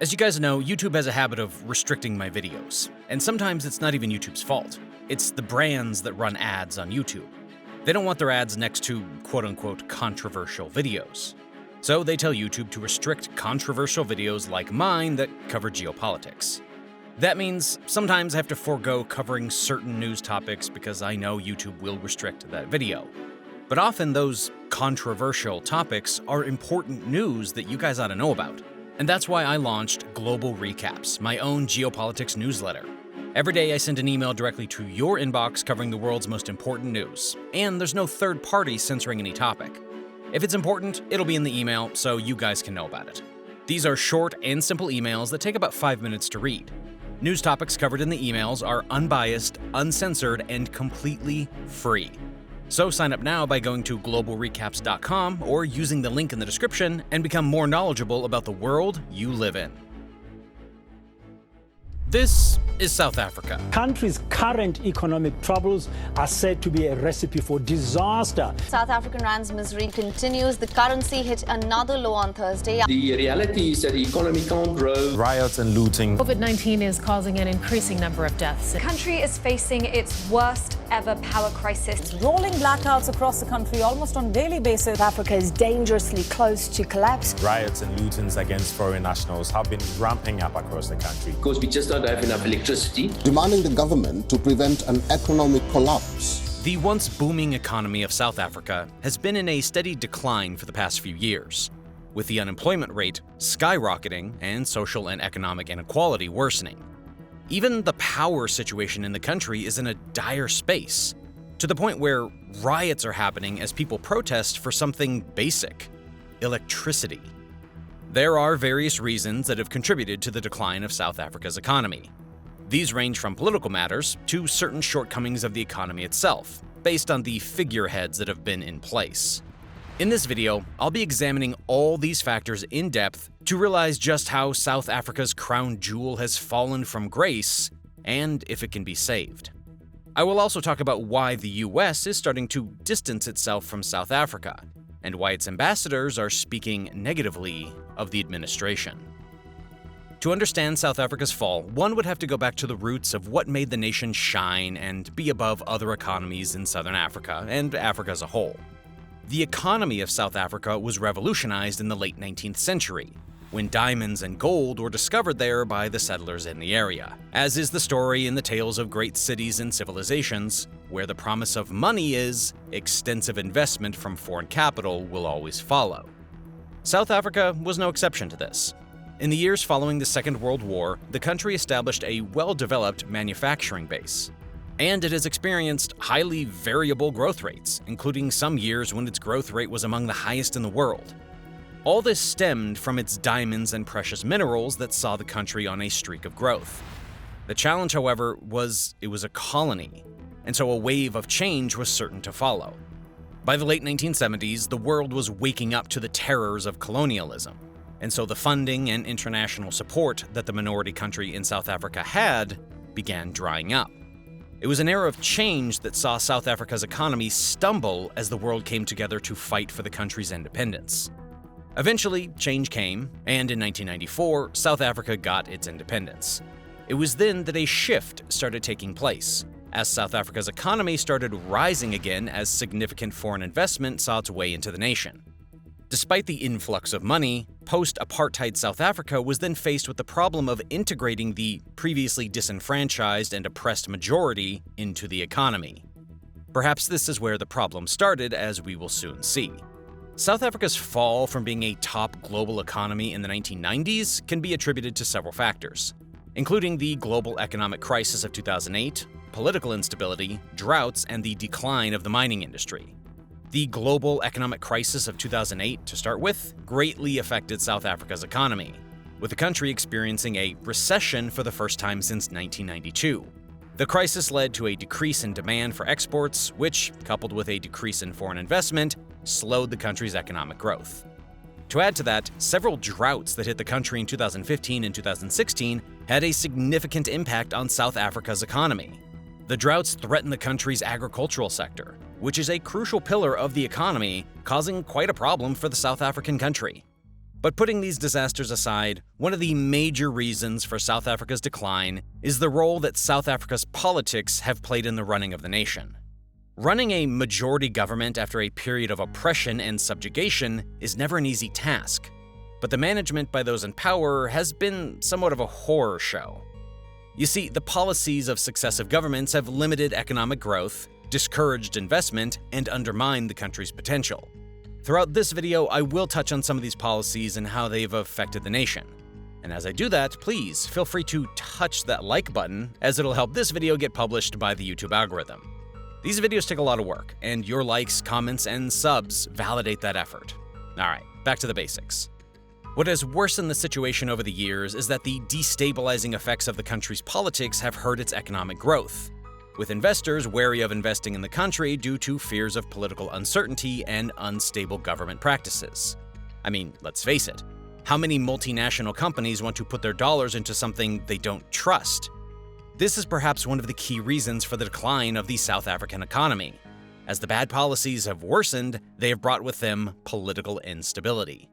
As you guys know, YouTube has a habit of restricting my videos, and sometimes it's not even YouTube's fault. It's the brands that run ads on YouTube. They don't want their ads next to quote-unquote controversial videos. So they tell YouTube to restrict controversial videos like mine that cover geopolitics. That means sometimes I have to forego covering certain news topics because I know YouTube will restrict that video. But often those controversial topics are important news that you guys ought to know about. And that's why I launched Global Recaps, my own geopolitics newsletter. Every day I send an email directly to your inbox covering the world's most important news, and there's no third party censoring any topic. If it's important, it'll be in the email so you guys can know about it. These are short and simple emails that take about 5 minutes to read. News topics covered in the emails are unbiased, uncensored, and completely free. So sign up now by going to globalrecaps.com or using the link in the description and become more knowledgeable about the world you live in. This is South Africa. Country's current economic troubles are said to be a recipe for disaster. South African rand's misery continues. The currency hit another low on Thursday. The reality is that the economy can't grow. Riots and looting. COVID-19 is causing an increasing number of deaths. The country is facing its worst ever power crisis. Rolling blackouts across the country almost on a daily basis. Africa is dangerously close to collapse. Riots and lootings against foreign nationals have been ramping up across the country. Because we just don't have enough electricity. Demanding the government to prevent an economic collapse. The once booming economy of South Africa has been in a steady decline for the past few years, with the unemployment rate skyrocketing and social and economic inequality worsening. Even the power situation in the country is in a dire space, to the point where riots are happening as people protest for something basic: electricity. There are various reasons that have contributed to the decline of South Africa's economy. These range from political matters to certain shortcomings of the economy itself, based on the figureheads that have been in place. In this video, I'll be examining all these factors in depth to realize just how South Africa's crown jewel has fallen from grace and if it can be saved. I will also talk about why the US is starting to distance itself from South Africa and why its ambassadors are speaking negatively of the administration. To understand South Africa's fall, one would have to go back to the roots of what made the nation shine and be above other economies in Southern Africa and Africa as a whole. The economy of South Africa was revolutionized in the late 19th century, when diamonds and gold were discovered there by the settlers in the area, as is the story in the tales of great cities and civilizations, where the promise of money is extensive investment from foreign capital will always follow. South Africa was no exception to this. In the years following the Second World War, the country established a well-developed manufacturing base. And it has experienced highly variable growth rates, including some years when its growth rate was among the highest in the world. All this stemmed from its diamonds and precious minerals that saw the country on a streak of growth. The challenge, however, was it was a colony, and so a wave of change was certain to follow. By the late 1970s, the world was waking up to the terrors of colonialism, and so the funding and international support that the minority country in South Africa had began drying up. It was an era of change that saw South Africa's economy stumble as the world came together to fight for the country's independence. Eventually, change came, and in 1994, South Africa got its independence. It was then that a shift started taking place, as South Africa's economy started rising again as significant foreign investment saw its way into the nation. Despite the influx of money, post-apartheid South Africa was then faced with the problem of integrating the previously disenfranchised and oppressed majority into the economy. Perhaps this is where the problem started, as we will soon see. South Africa's fall from being a top global economy in the 1990s can be attributed to several factors, including the global economic crisis of 2008, political instability, droughts, and the decline of the mining industry. The global economic crisis of 2008, to start with, greatly affected South Africa's economy, with the country experiencing a recession for the first time since 1992. The crisis led to a decrease in demand for exports, which, coupled with a decrease in foreign investment, slowed the country's economic growth. To add to that, several droughts that hit the country in 2015 and 2016 had a significant impact on South Africa's economy. The droughts threatened the country's agricultural sector, which is a crucial pillar of the economy, causing quite a problem for the South African country. But putting these disasters aside, one of the major reasons for South Africa's decline is the role that South Africa's politics have played in the running of the nation. Running a majority government after a period of oppression and subjugation is never an easy task, but the management by those in power has been somewhat of a horror show. You see, the policies of successive governments have limited economic growth, discouraged investment, and undermined the country's potential. Throughout this video, I will touch on some of these policies and how they've affected the nation. And as I do that, please feel free to touch that like button, as it'll help this video get published by the YouTube algorithm. These videos take a lot of work, and your likes, comments, and subs validate that effort. Alright, back to the basics. What has worsened the situation over the years is that the destabilizing effects of the country's politics have hurt its economic growth, with investors wary of investing in the country due to fears of political uncertainty and unstable government practices. I mean, let's face it, how many multinational companies want to put their dollars into something they don't trust? This is perhaps one of the key reasons for the decline of the South African economy. As the bad policies have worsened, they have brought with them political instability.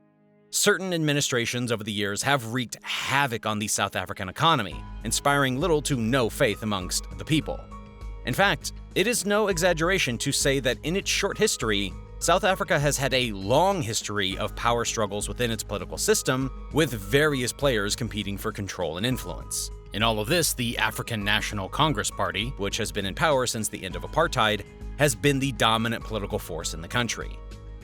Certain administrations over the years have wreaked havoc on the South African economy, inspiring little to no faith amongst the people. In fact, it is no exaggeration to say that in its short history, South Africa has had a long history of power struggles within its political system, with various players competing for control and influence. In all of this, the African National Congress Party, which has been in power since the end of apartheid, has been the dominant political force in the country.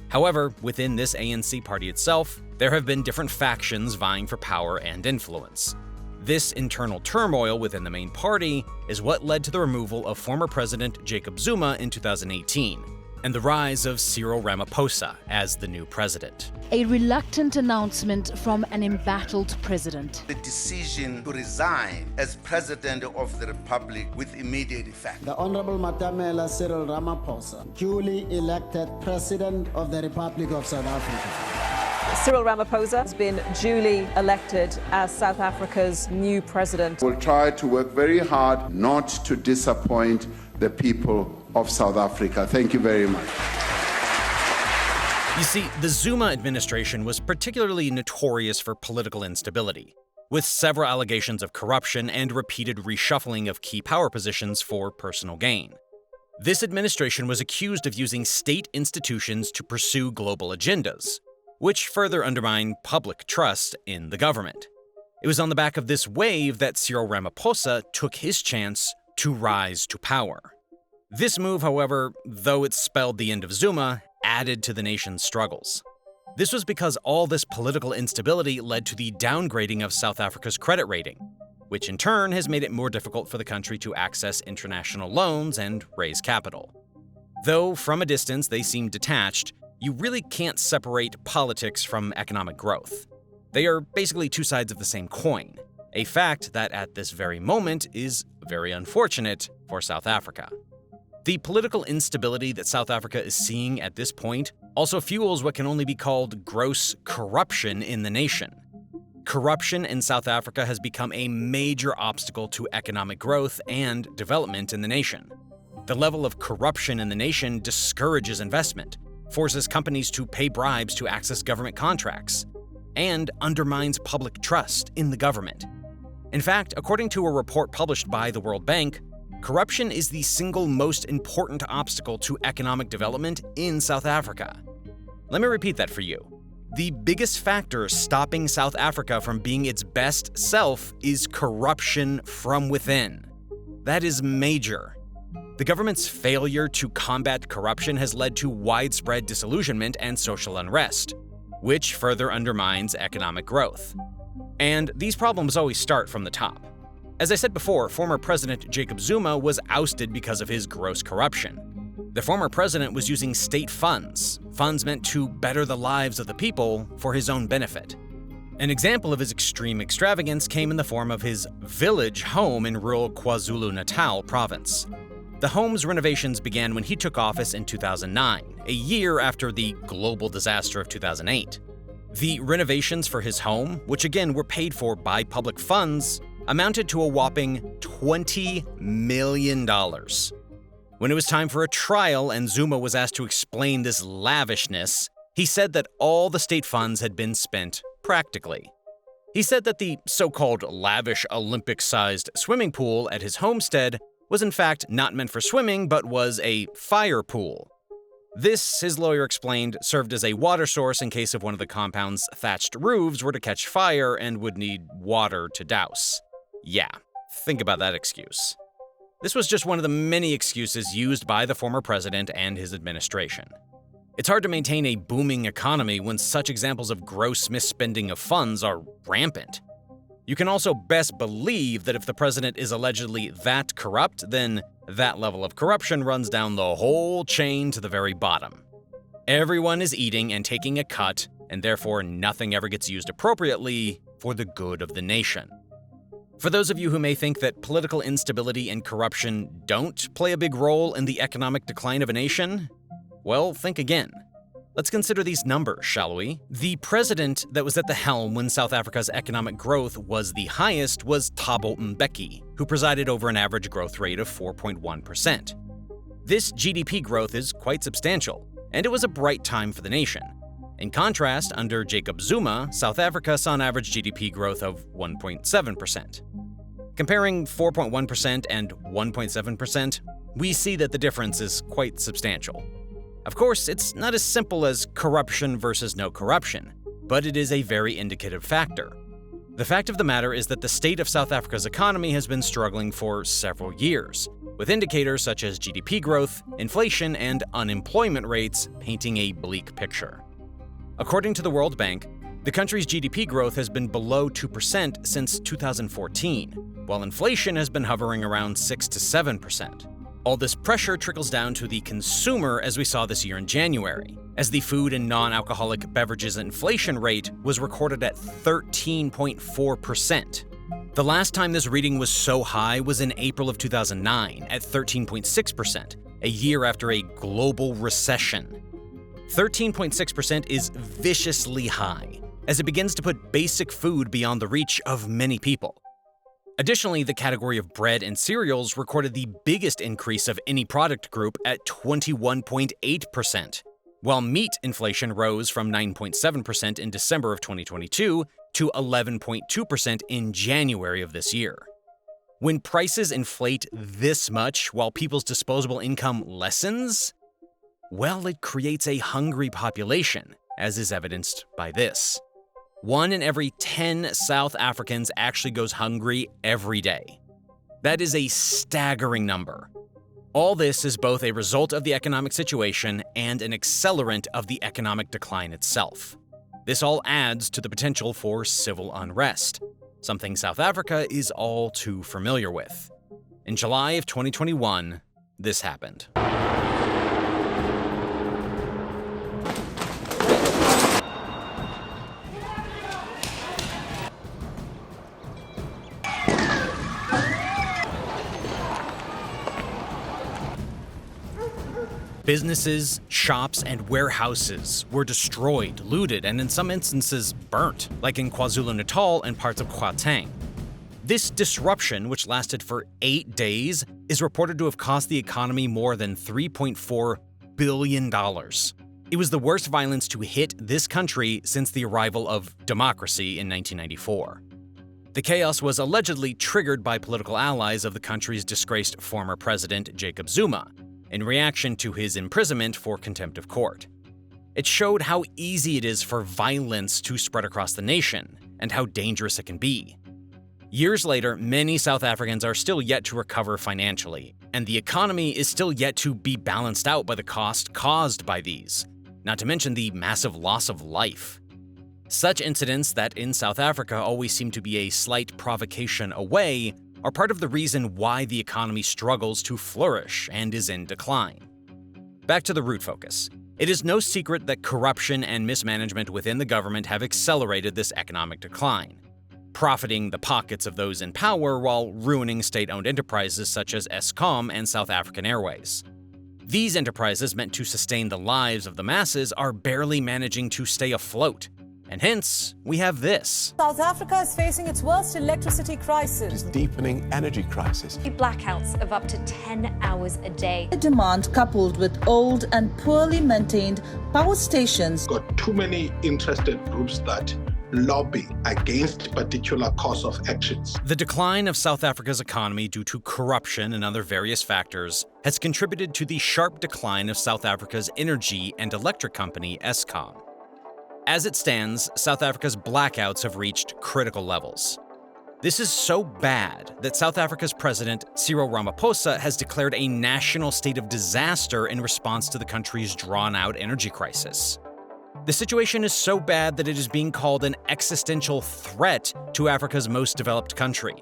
However, within this ANC party itself, there have been different factions vying for power and influence. This internal turmoil within the main party is what led to the removal of former President Jacob Zuma in 2018, and the rise of Cyril Ramaphosa as the new president. A reluctant announcement from an embattled president. The decision to resign as president of the republic with immediate effect. The Honorable Matamela Cyril Ramaphosa, duly elected president of the Republic of South Africa. Cyril Ramaphosa has been duly elected as South Africa's new president. We'll try to work very hard not to disappoint the people of South Africa. Thank you very much. You see, the Zuma administration was particularly notorious for political instability, with several allegations of corruption and repeated reshuffling of key power positions for personal gain. This administration was accused of using state institutions to pursue global agendas, which further undermined public trust in the government. It was on the back of this wave that Cyril Ramaphosa took his chance to rise to power. This move, however, though it spelled the end of Zuma, added to the nation's struggles. This was because all this political instability led to the downgrading of South Africa's credit rating, which in turn has made it more difficult for the country to access international loans and raise capital. Though from a distance they seem detached, you really can't separate politics from economic growth. They are basically two sides of the same coin, a fact that at this very moment is very unfortunate for South Africa. The political instability that South Africa is seeing at this point also fuels what can only be called gross corruption in the nation. Corruption in South Africa has become a major obstacle to economic growth and development in the nation. The level of corruption in the nation discourages investment, forces companies to pay bribes to access government contracts, and undermines public trust in the government. In fact, according to a report published by the World Bank, corruption is the single most important obstacle to economic development in South Africa. Let me repeat that for you. The biggest factor stopping South Africa from being its best self is corruption from within. That is major. The government's failure to combat corruption has led to widespread disillusionment and social unrest, which further undermines economic growth. And these problems always start from the top. As I said before, former President Jacob Zuma was ousted because of his gross corruption. The former president was using state funds meant to better the lives of the people for his own benefit. An example of his extreme extravagance came in the form of his village home in rural KwaZulu-Natal province. The home's renovations began when he took office in 2009, a year after the global disaster of 2008. The renovations for his home, which again were paid for by public funds, amounted to a whopping $20 million. When it was time for a trial and Zuma was asked to explain this lavishness, he said that all the state funds had been spent practically. He said that the so-called lavish Olympic-sized swimming pool at his homestead was in fact not meant for swimming, but was a fire pool. This, his lawyer explained, served as a water source in case of one of the compound's thatched roofs were to catch fire and would need water to douse. Yeah, think about that excuse. This was just one of the many excuses used by the former president and his administration. It's hard to maintain a booming economy when such examples of gross misspending of funds are rampant. You can also best believe that if the president is allegedly that corrupt, then that level of corruption runs down the whole chain to the very bottom. Everyone is eating and taking a cut, and therefore nothing ever gets used appropriately for the good of the nation. For those of you who may think that political instability and corruption don't play a big role in the economic decline of a nation, well, think again. Let's consider these numbers, shall we? The president that was at the helm when South Africa's economic growth was the highest was Thabo Mbeki, who presided over an average growth rate of 4.1%. This GDP growth is quite substantial, and it was a bright time for the nation. In contrast, under Jacob Zuma, South Africa saw an average GDP growth of 1.7%. Comparing 4.1% and 1.7%, we see that the difference is quite substantial. Of course, it's not as simple as corruption versus no corruption, but it is a very indicative factor. The fact of the matter is that the state of South Africa's economy has been struggling for several years, with indicators such as GDP growth, inflation, and unemployment rates painting a bleak picture. According to the World Bank, the country's GDP growth has been below 2% since 2014, while inflation has been hovering around 6 to 7%. All this pressure trickles down to the consumer, as we saw this year in January, as the food and non-alcoholic beverages inflation rate was recorded at 13.4%. The last time this reading was so high was in April of 2009 at 13.6%, a year after a global recession. 13.6% is viciously high, as it begins to put basic food beyond the reach of many people. Additionally, the category of bread and cereals recorded the biggest increase of any product group at 21.8%, while meat inflation rose from 9.7% in December of 2022 to 11.2% in January of this year. When prices inflate this much while people's disposable income lessens, well, it creates a hungry population, as is evidenced by this. 1 in every 10 South Africans actually goes hungry every day. That is a staggering number. All this is both a result of the economic situation and an accelerant of the economic decline itself. This all adds to the potential for civil unrest, something South Africa is all too familiar with. In July of 2021, this happened. Businesses, shops, and warehouses were destroyed, looted, and in some instances burnt, like in KwaZulu-Natal and parts of Gauteng. This disruption, which lasted for 8 days, is reported to have cost the economy more than $3.4 billion. It was the worst violence to hit this country since the arrival of democracy in 1994. The chaos was allegedly triggered by political allies of the country's disgraced former president, Jacob Zuma, in reaction to his imprisonment for contempt of court. It showed how easy it is for violence to spread across the nation, and how dangerous it can be. Years later, many South Africans are still yet to recover financially, and the economy is still yet to be balanced out by the cost caused by these, not to mention the massive loss of life. Such incidents that in South Africa always seem to be a slight provocation away are part of the reason why the economy struggles to flourish and is in decline. Back to the root focus. It is no secret that corruption and mismanagement within the government have accelerated this economic decline, profiting the pockets of those in power while ruining state-owned enterprises such as Eskom and South African Airways. These enterprises meant to sustain the lives of the masses are barely managing to stay afloat, and hence, we have this. South Africa is facing its worst electricity crisis. It's deepening energy crisis. Blackouts of up to 10 hours a day. The demand coupled with old and poorly maintained power stations. Got too many interested groups that lobby against particular course of actions. The decline of South Africa's economy due to corruption and other various factors has contributed to the sharp decline of South Africa's energy and electric company, Eskom. As it stands, South Africa's blackouts have reached critical levels. This is so bad that South Africa's president, Cyril Ramaphosa, has declared a national state of disaster in response to the country's drawn-out energy crisis. The situation is so bad that it is being called an existential threat to Africa's most developed country.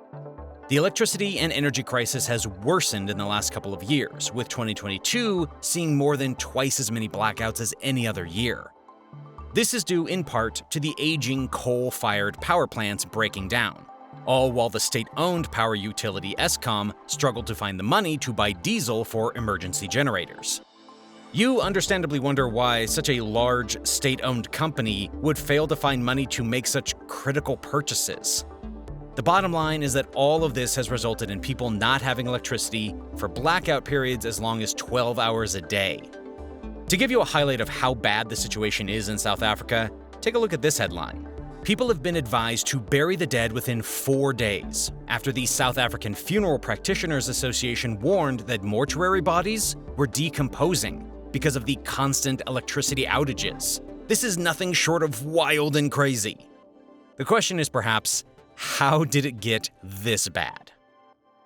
The electricity and energy crisis has worsened in the last couple of years, with 2022 seeing more than twice as many blackouts as any other year. This is due in part to the aging coal-fired power plants breaking down, all while the state-owned power utility Eskom struggled to find the money to buy diesel for emergency generators. You understandably wonder why such a large state-owned company would fail to find money to make such critical purchases. The bottom line is that all of this has resulted in people not having electricity for blackout periods as long as 12 hours a day. To give you a highlight of how bad the situation is in South Africa, take a look at this headline. People have been advised to bury the dead within 4 days, after the South African Funeral Practitioners Association warned that mortuary bodies were decomposing because of the constant electricity outages. This is nothing short of wild and crazy. The question is perhaps, how did it get this bad?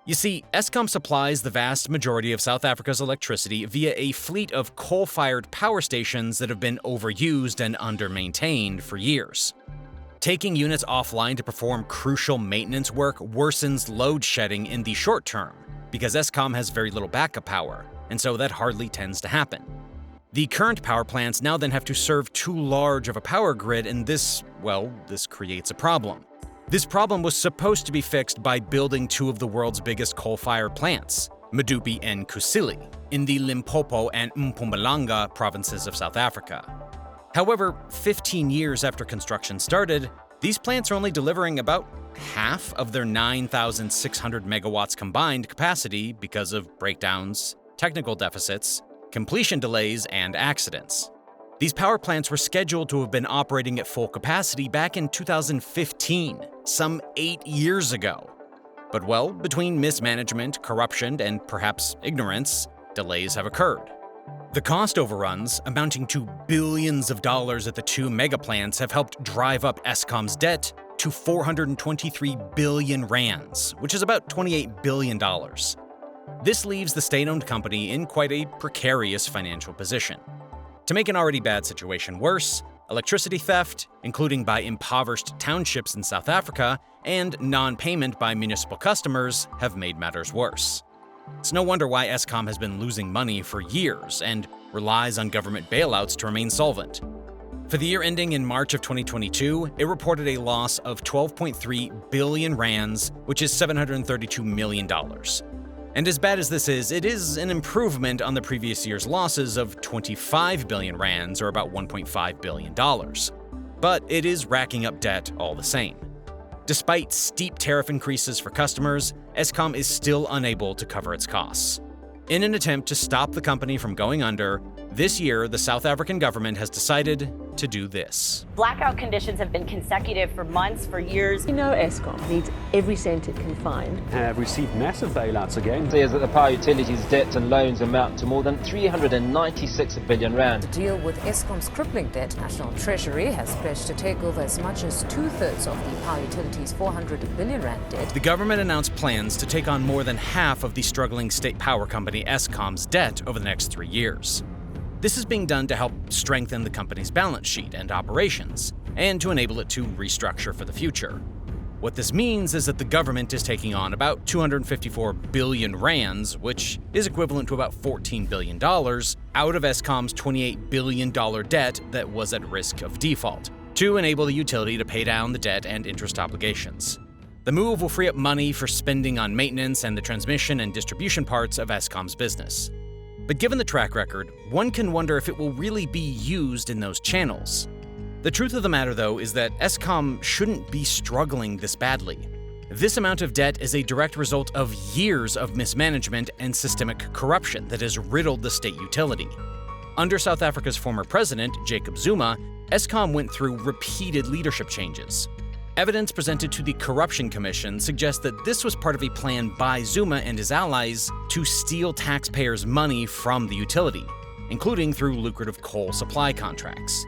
You see, Eskom supplies the vast majority of South Africa's electricity via a fleet of coal-fired power stations that have been overused and under-maintained for years. Taking units offline to perform crucial maintenance work worsens load shedding in the short term, because Eskom has very little backup power, and so that hardly tends to happen. The current power plants now then have to serve too large of a power grid, and this creates a problem. This problem was supposed to be fixed by building two of the world's biggest coal-fired plants, Medupi and Kusile, in the Limpopo and Mpumalanga provinces of South Africa. However, 15 years after construction started, these plants are only delivering about half of their 9,600 megawatts combined capacity because of breakdowns, technical deficits, completion delays, and accidents. These power plants were scheduled to have been operating at full capacity back in 2015, some 8 years ago. But between mismanagement, corruption, and perhaps ignorance, delays have occurred. The cost overruns, amounting to billions of dollars at the two mega plants, have helped drive up Eskom's debt to 423 billion rands, which is about $28 billion. This leaves the state-owned company in quite a precarious financial position. To make an already bad situation worse, electricity theft, including by impoverished townships in South Africa, and non-payment by municipal customers have made matters worse. It's no wonder why Eskom has been losing money for years and relies on government bailouts to remain solvent. For the year ending in March of 2022, it reported a loss of 12.3 billion rands, which is $732 million. And as bad as this is, it is an improvement on the previous year's losses of 25 billion rands, or about $1.5 billion. But it is racking up debt all the same. Despite steep tariff increases for customers, Eskom is still unable to cover its costs. In an attempt to stop the company from going under, this year the South African government has decided to do this. Blackout conditions have been consecutive for months, for years. You know Eskom needs every cent it can find. Have received massive bailouts again. Says that the power utilities' debts and loans amount to more than 396 billion rand. To deal with Eskom's crippling debt, National Treasury has pledged to take over as much as 2/3 of the power utilities' 400 billion rand debt. The government announced plans to take on more than half of the struggling state power company Eskom's debt over the next 3 years. This is being done to help strengthen the company's balance sheet and operations, and to enable it to restructure for the future. What this means is that the government is taking on about 254 billion rands, which is equivalent to about $14 billion, out of Eskom's $28 billion debt that was at risk of default, to enable the utility to pay down the debt and interest obligations. The move will free up money for spending on maintenance and the transmission and distribution parts of Eskom's business. But given the track record, one can wonder if it will really be used in those channels. The truth of the matter, though, is that Eskom shouldn't be struggling this badly. This amount of debt is a direct result of years of mismanagement and systemic corruption that has riddled the state utility. Under South Africa's former president, Jacob Zuma, Eskom went through repeated leadership changes. Evidence presented to the Corruption Commission suggests that this was part of a plan by Zuma and his allies to steal taxpayers' money from the utility, including through lucrative coal supply contracts.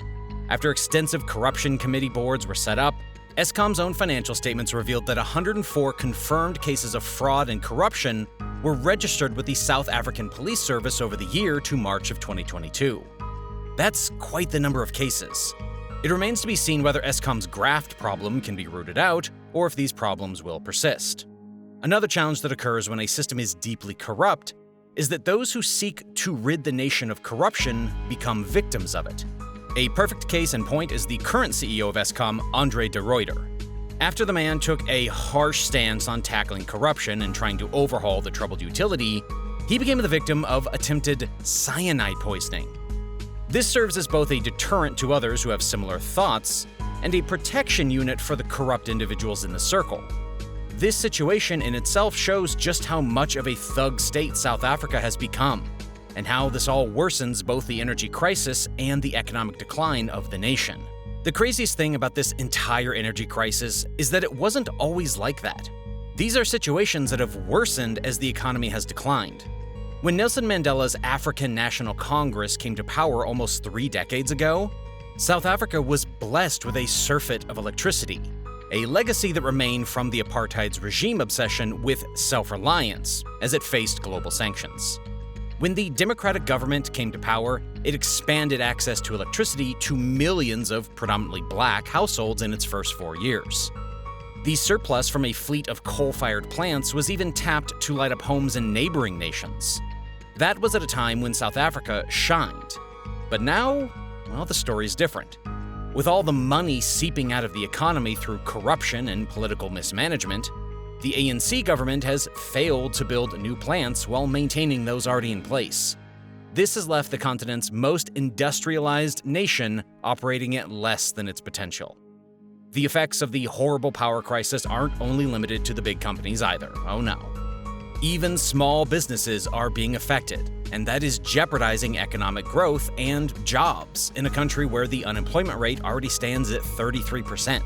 After extensive corruption committee boards were set up, Eskom's own financial statements revealed that 104 confirmed cases of fraud and corruption were registered with the South African Police Service over the year to March of 2022. That's quite the number of cases. It remains to be seen whether Eskom's graft problem can be rooted out, or if these problems will persist. Another challenge that occurs when a system is deeply corrupt is that those who seek to rid the nation of corruption become victims of it. A perfect case in point is the current CEO of Eskom, Andre de Ruyter. After the man took a harsh stance on tackling corruption and trying to overhaul the troubled utility, he became the victim of attempted cyanide poisoning. This serves as both a deterrent to others who have similar thoughts and a protection unit for the corrupt individuals in the circle. This situation in itself shows just how much of a thug state South Africa has become, and how this all worsens both the energy crisis and the economic decline of the nation. The craziest thing about this entire energy crisis is that it wasn't always like that. These are situations that have worsened as the economy has declined. When Nelson Mandela's African National Congress came to power almost 3 decades ago, South Africa was blessed with a surfeit of electricity, a legacy that remained from the apartheid's regime obsession with self-reliance as it faced global sanctions. When the democratic government came to power, it expanded access to electricity to millions of predominantly black households in its first 4 years. The surplus from a fleet of coal-fired plants was even tapped to light up homes in neighboring nations. That was at a time when South Africa shined. But now, well, the story's different. With all the money seeping out of the economy through corruption and political mismanagement, the ANC government has failed to build new plants while maintaining those already in place. This has left the continent's most industrialized nation operating at less than its potential. The effects of the horrible power crisis aren't only limited to the big companies either, oh no. Even small businesses are being affected, and that is jeopardizing economic growth and jobs in a country where the unemployment rate already stands at 33%.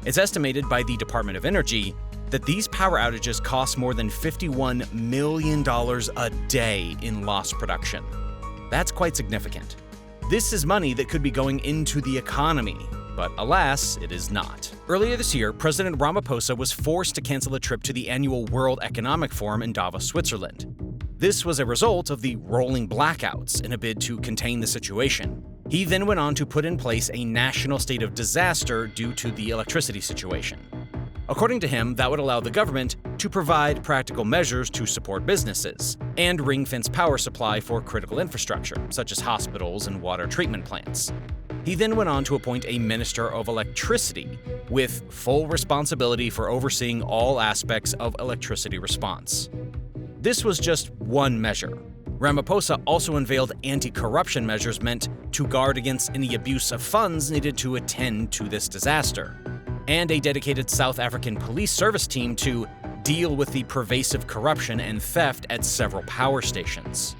It's estimated by the Department of Energy that these power outages cost more than $51 million a day in lost production. That's quite significant. This is money that could be going into the economy, but alas, it is not. Earlier this year, President Ramaphosa was forced to cancel a trip to the annual World Economic Forum in Davos, Switzerland. This was a result of the rolling blackouts in a bid to contain the situation. He then went on to put in place a national state of disaster due to the electricity situation. According to him, that would allow the government to provide practical measures to support businesses and ring-fence power supply for critical infrastructure, such as hospitals and water treatment plants. He then went on to appoint a Minister of Electricity with full responsibility for overseeing all aspects of electricity response. This was just one measure. Ramaphosa also unveiled anti-corruption measures meant to guard against any abuse of funds needed to attend to this disaster, and a dedicated South African police service team to deal with the pervasive corruption and theft at several power stations.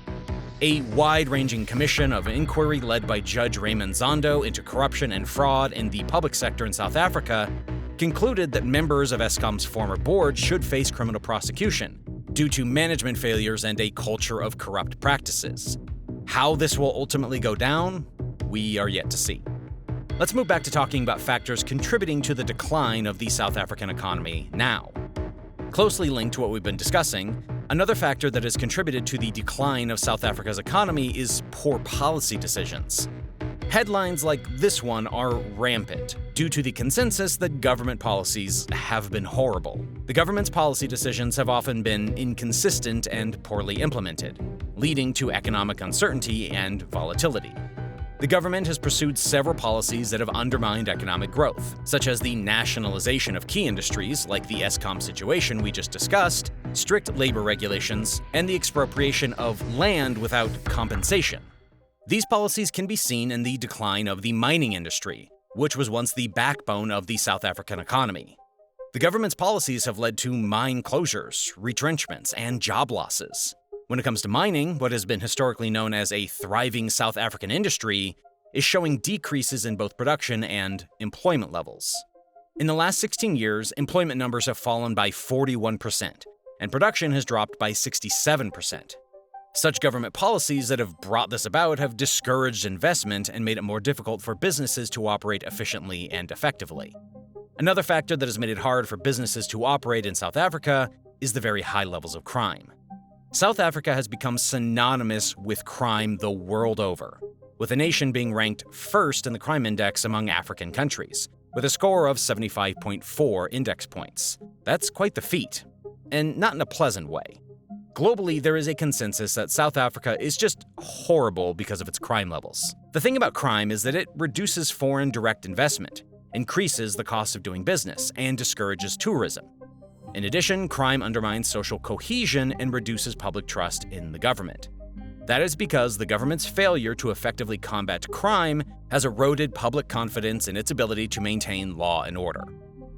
A wide-ranging commission of inquiry led by Judge Raymond Zondo into corruption and fraud in the public sector in South Africa concluded that members of Eskom's former board should face criminal prosecution due to management failures and a culture of corrupt practices. How this will ultimately go down, we are yet to see. Let's move back to talking about factors contributing to the decline of the South African economy now. Closely linked to what we've been discussing, another factor that has contributed to the decline of South Africa's economy is poor policy decisions. Headlines like this one are rampant due to the consensus that government policies have been horrible. The government's policy decisions have often been inconsistent and poorly implemented, leading to economic uncertainty and volatility. The government has pursued several policies that have undermined economic growth, such as the nationalization of key industries like the Eskom situation we just discussed, strict labor regulations, and the expropriation of land without compensation. These policies can be seen in the decline of the mining industry, which was once the backbone of the South African economy. The government's policies have led to mine closures, retrenchments, and job losses. When it comes to mining, what has been historically known as a thriving South African industry, is showing decreases in both production and employment levels. In the last 16 years, employment numbers have fallen by 41%, and production has dropped by 67%. Such government policies that have brought this about have discouraged investment and made it more difficult for businesses to operate efficiently and effectively. Another factor that has made it hard for businesses to operate in South Africa is the very high levels of crime. South Africa has become synonymous with crime the world over, with the nation being ranked first in the crime index among African countries, with a score of 75.4 index points. That's quite the feat, and not in a pleasant way. Globally, there is a consensus that South Africa is just horrible because of its crime levels. The thing about crime is that it reduces foreign direct investment, increases the cost of doing business, and discourages tourism. In addition, crime undermines social cohesion and reduces public trust in the government. That is because the government's failure to effectively combat crime has eroded public confidence in its ability to maintain law and order.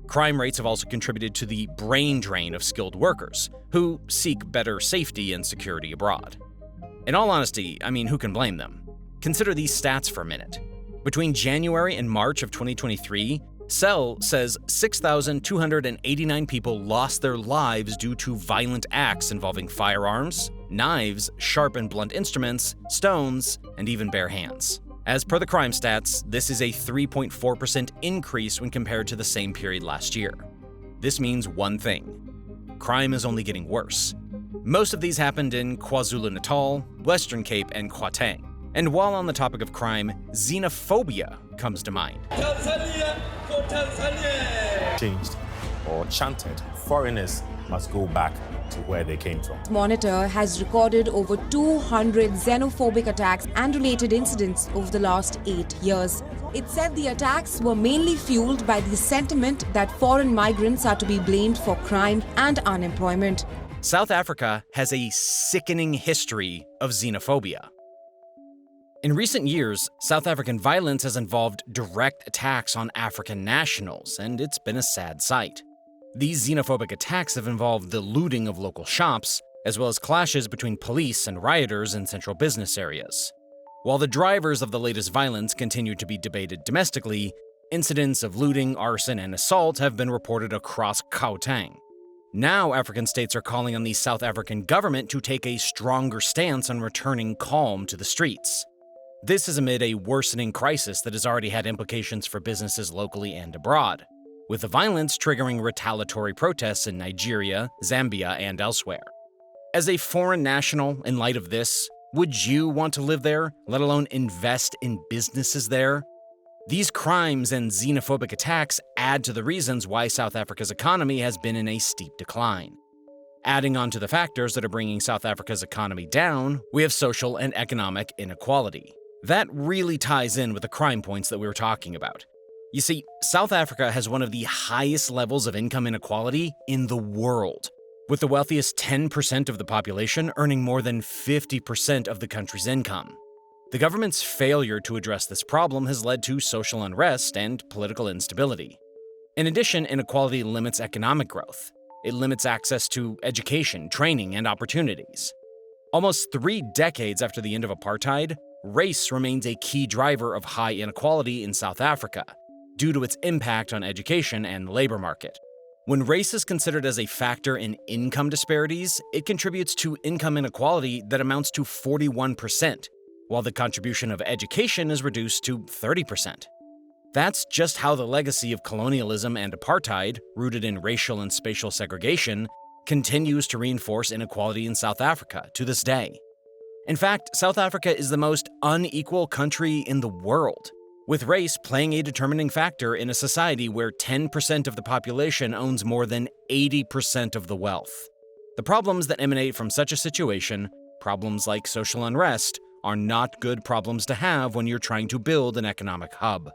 Crime rates have also contributed to the brain drain of skilled workers, who seek better safety and security abroad. In all honesty, who can blame them? Consider these stats for a minute. Between January and March of 2023, Cell says 6,289 people lost their lives due to violent acts involving firearms, knives, sharp and blunt instruments, stones, and even bare hands. As per the crime stats, this is a 3.4% increase when compared to the same period last year. This means one thing: crime is only getting worse. Most of these happened in KwaZulu-Natal, Western Cape, and Gauteng. And while on the topic of crime, xenophobia comes to mind. Tanzania for Tanzania! Changed or chanted, foreigners must go back to where they came from. Monitor has recorded over 200 xenophobic attacks and related incidents over the last 8 years. It said the attacks were mainly fueled by the sentiment that foreign migrants are to be blamed for crime and unemployment. South Africa has a sickening history of xenophobia. In recent years, South African violence has involved direct attacks on African nationals, and it's been a sad sight. These xenophobic attacks have involved the looting of local shops, as well as clashes between police and rioters in central business areas. While the drivers of the latest violence continue to be debated domestically, incidents of looting, arson, and assault have been reported across Gauteng. Now, African states are calling on the South African government to take a stronger stance on returning calm to the streets. This is amid a worsening crisis that has already had implications for businesses locally and abroad, with the violence triggering retaliatory protests in Nigeria, Zambia, and elsewhere. As a foreign national, in light of this, would you want to live there, let alone invest in businesses there? These crimes and xenophobic attacks add to the reasons why South Africa's economy has been in a steep decline. Adding on to the factors that are bringing South Africa's economy down, we have social and economic inequality. That really ties in with the crime points that we were talking about. You see, South Africa has one of the highest levels of income inequality in the world, with the wealthiest 10% of the population earning more than 50% of the country's income. The government's failure to address this problem has led to social unrest and political instability. In addition, inequality limits economic growth. It limits access to education, training, and opportunities. Almost 3 decades after the end of apartheid, race remains a key driver of high inequality in South Africa, due to its impact on education and the labor market. When race is considered as a factor in income disparities, it contributes to income inequality that amounts to 41%, while the contribution of education is reduced to 30%. That's just how the legacy of colonialism and apartheid, rooted in racial and spatial segregation, continues to reinforce inequality in South Africa to this day. In fact, South Africa is the most unequal country in the world, with race playing a determining factor in a society where 10% of the population owns more than 80% of the wealth. The problems that emanate from such a situation, problems like social unrest, are not good problems to have when you're trying to build an economic hub.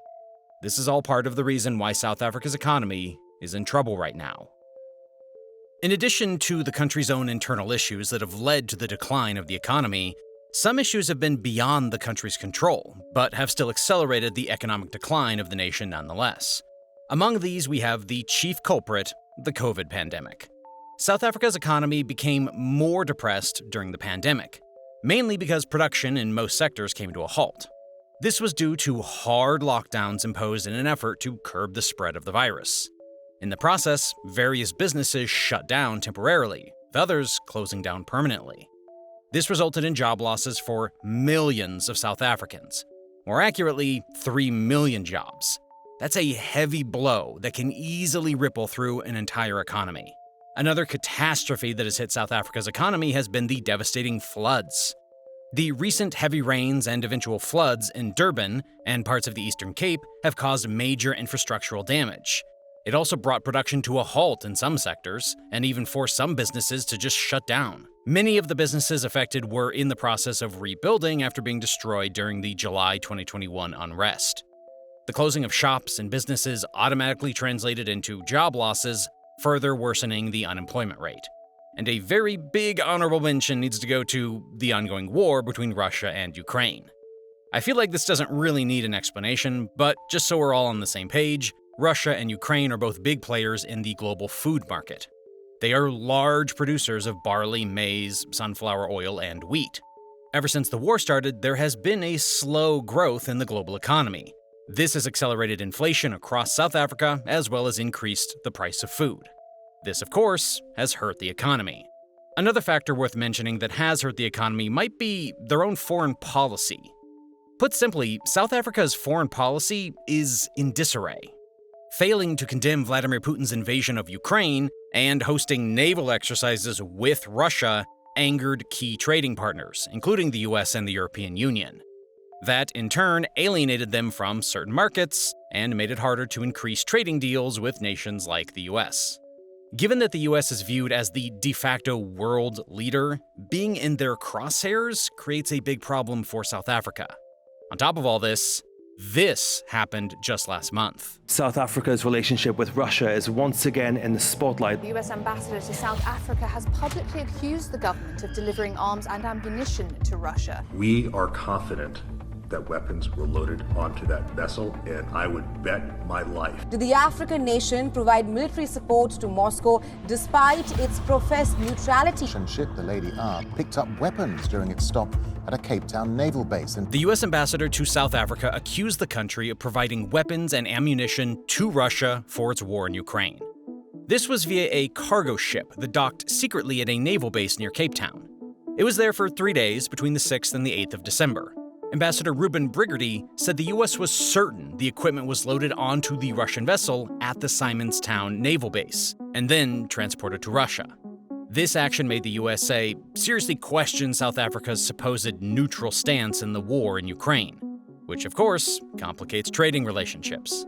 This is all part of the reason why South Africa's economy is in trouble right now. In addition to the country's own internal issues that have led to the decline of the economy, some issues have been beyond the country's control, but have still accelerated the economic decline of the nation nonetheless. Among these, we have the chief culprit, the COVID pandemic. South Africa's economy became more depressed during the pandemic, mainly because production in most sectors came to a halt. This was due to hard lockdowns imposed in an effort to curb the spread of the virus. In the process, various businesses shut down temporarily, with others closing down permanently. This resulted in job losses for millions of South Africans. More accurately, 3 million jobs. That's a heavy blow that can easily ripple through an entire economy. Another catastrophe that has hit South Africa's economy has been the devastating floods. The recent heavy rains and eventual floods in Durban and parts of the Eastern Cape have caused major infrastructural damage. It also brought production to a halt in some sectors, and even forced some businesses to just shut down. Many of the businesses affected were in the process of rebuilding after being destroyed during the July 2021 unrest. The closing of shops and businesses automatically translated into job losses, further worsening the unemployment rate. And a very big honorable mention needs to go to the ongoing war between Russia and Ukraine. I feel like this doesn't really need an explanation, but just so we're all on the same page, Russia and Ukraine are both big players in the global food market. They are large producers of barley, maize, sunflower oil, and wheat. Ever since the war started, there has been a slow growth in the global economy. This has accelerated inflation across South Africa, as well as increased the price of food. This, of course, has hurt the economy. Another factor worth mentioning that has hurt the economy might be their own foreign policy. Put simply, South Africa's foreign policy is in disarray. Failing to condemn Vladimir Putin's invasion of Ukraine and hosting naval exercises with Russia angered key trading partners, including the US and the European Union. That, in turn, alienated them from certain markets and made it harder to increase trading deals with nations like the US. Given that the US is viewed as the de facto world leader, being in their crosshairs creates a big problem for South Africa. On top of all this happened just last month. South Africa's relationship with Russia is once again in the spotlight. The US ambassador to South Africa has publicly accused the government of delivering arms and ammunition to Russia. We are confident that weapons were loaded onto that vessel, and I would bet my life. Did the African nation provide military support to Moscow despite its professed neutrality? Ship, the Lady R, picked up weapons during its stop at a Cape Town naval base. The US ambassador to South Africa accused the country of providing weapons and ammunition to Russia for its war in Ukraine. This was via a cargo ship that docked secretly at a naval base near Cape Town. It was there for 3 days between the 6th and the 8th of December. Ambassador Ruben Brigardy said the US was certain the equipment was loaded onto the Russian vessel at the Simonstown naval base, and then transported to Russia. This action made the USA seriously question South Africa's supposed neutral stance in the war in Ukraine, which of course complicates trading relationships.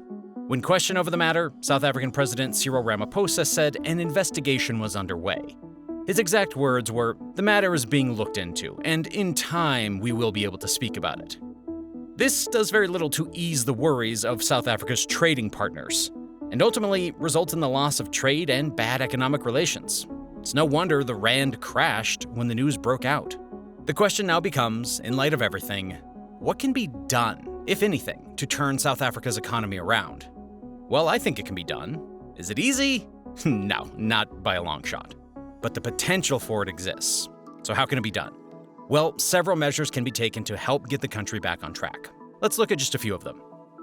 When questioned over the matter, South African President Cyril Ramaphosa said an investigation was underway. His exact words were, "The matter is being looked into, and in time we will be able to speak about it." This does very little to ease the worries of South Africa's trading partners, and ultimately results in the loss of trade and bad economic relations. It's no wonder the rand crashed when the news broke out. The question now becomes, in light of everything, what can be done, if anything, to turn South Africa's economy around? Well, I think it can be done. Is it easy? No, not by a long shot. But the potential for it exists. So how can it be done? Well, several measures can be taken to help get the country back on track. Let's look at just a few of them.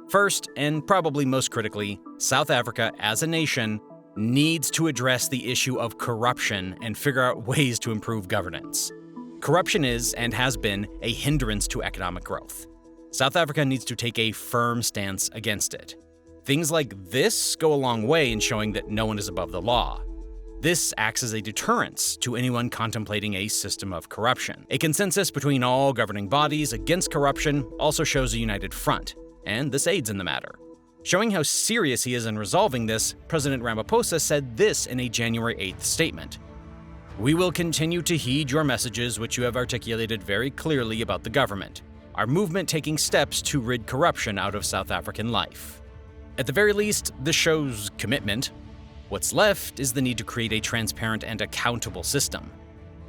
First, and probably most critically, South Africa as a nation needs to address the issue of corruption and figure out ways to improve governance. Corruption is, and has been, a hindrance to economic growth. South Africa needs to take a firm stance against it. Things like this go a long way in showing that no one is above the law. This acts as a deterrence to anyone contemplating a system of corruption. A consensus between all governing bodies against corruption also shows a united front, and this aids in the matter. Showing how serious he is in resolving this, President Ramaphosa said this in a January 8th statement. "We will continue to heed your messages which you have articulated very clearly about the government, our movement taking steps to rid corruption out of South African life." At the very least, this shows commitment. What's left is the need to create a transparent and accountable system.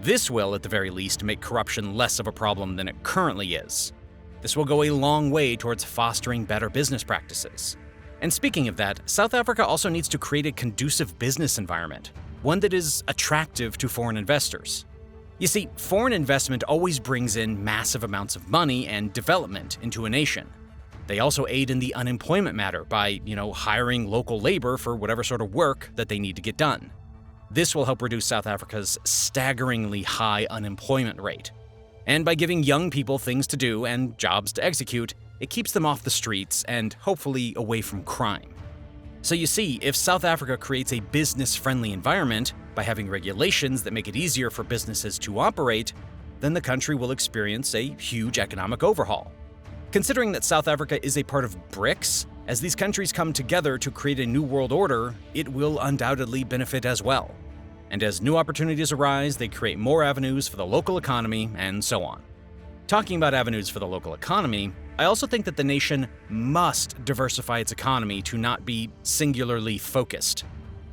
This will, at the very least, make corruption less of a problem than it currently is. This will go a long way towards fostering better business practices. And speaking of that, South Africa also needs to create a conducive business environment, one that is attractive to foreign investors. You see, foreign investment always brings in massive amounts of money and development into a nation. They also aid in the unemployment matter by, hiring local labor for whatever sort of work that they need to get done. This will help reduce South Africa's staggeringly high unemployment rate. And by giving young people things to do and jobs to execute, it keeps them off the streets and hopefully away from crime. So you see, if South Africa creates a business-friendly environment by having regulations that make it easier for businesses to operate, then the country will experience a huge economic overhaul. Considering that South Africa is a part of BRICS, as these countries come together to create a new world order, it will undoubtedly benefit as well. And as new opportunities arise, they create more avenues for the local economy, and so on. Talking about avenues for the local economy, I also think that the nation must diversify its economy to not be singularly focused.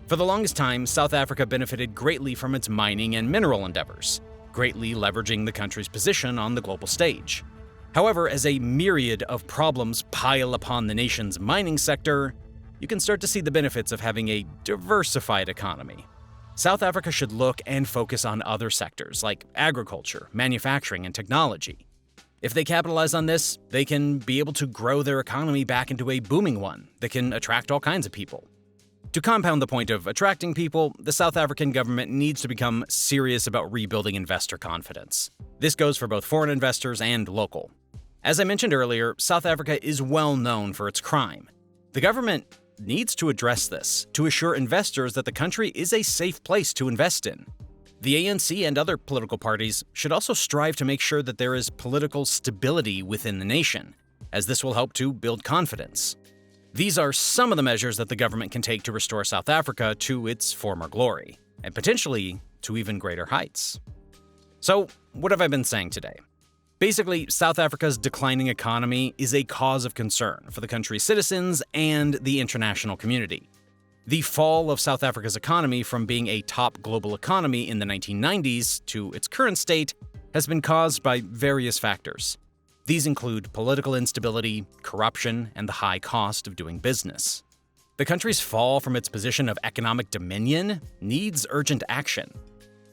For the longest time, South Africa benefited greatly from its mining and mineral endeavors, greatly leveraging the country's position on the global stage. However, as a myriad of problems pile upon the nation's mining sector, you can start to see the benefits of having a diversified economy. South Africa should look and focus on other sectors like agriculture, manufacturing, and technology. If they capitalize on this, they can be able to grow their economy back into a booming one that can attract all kinds of people. To compound the point of attracting people, the South African government needs to become serious about rebuilding investor confidence. This goes for both foreign investors and local. As I mentioned earlier, South Africa is well known for its crime. The government needs to address this to assure investors that the country is a safe place to invest in. The ANC and other political parties should also strive to make sure that there is political stability within the nation, as this will help to build confidence. These are some of the measures that the government can take to restore South Africa to its former glory, and potentially to even greater heights. So, what have I been saying today? Basically, South Africa's declining economy is a cause of concern for the country's citizens and the international community. The fall of South Africa's economy from being a top global economy in the 1990s to its current state has been caused by various factors. These include political instability, corruption, and the high cost of doing business. The country's fall from its position of economic dominion needs urgent action.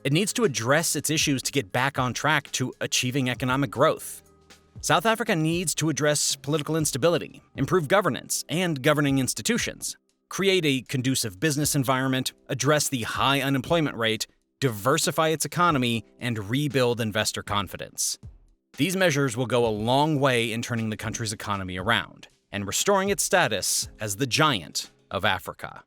It needs to address its issues to get back on track to achieving economic growth. South Africa needs to address political instability, improve governance and governing institutions, create a conducive business environment, address the high unemployment rate, diversify its economy, and rebuild investor confidence. These measures will go a long way in turning the country's economy around and restoring its status as the giant of Africa.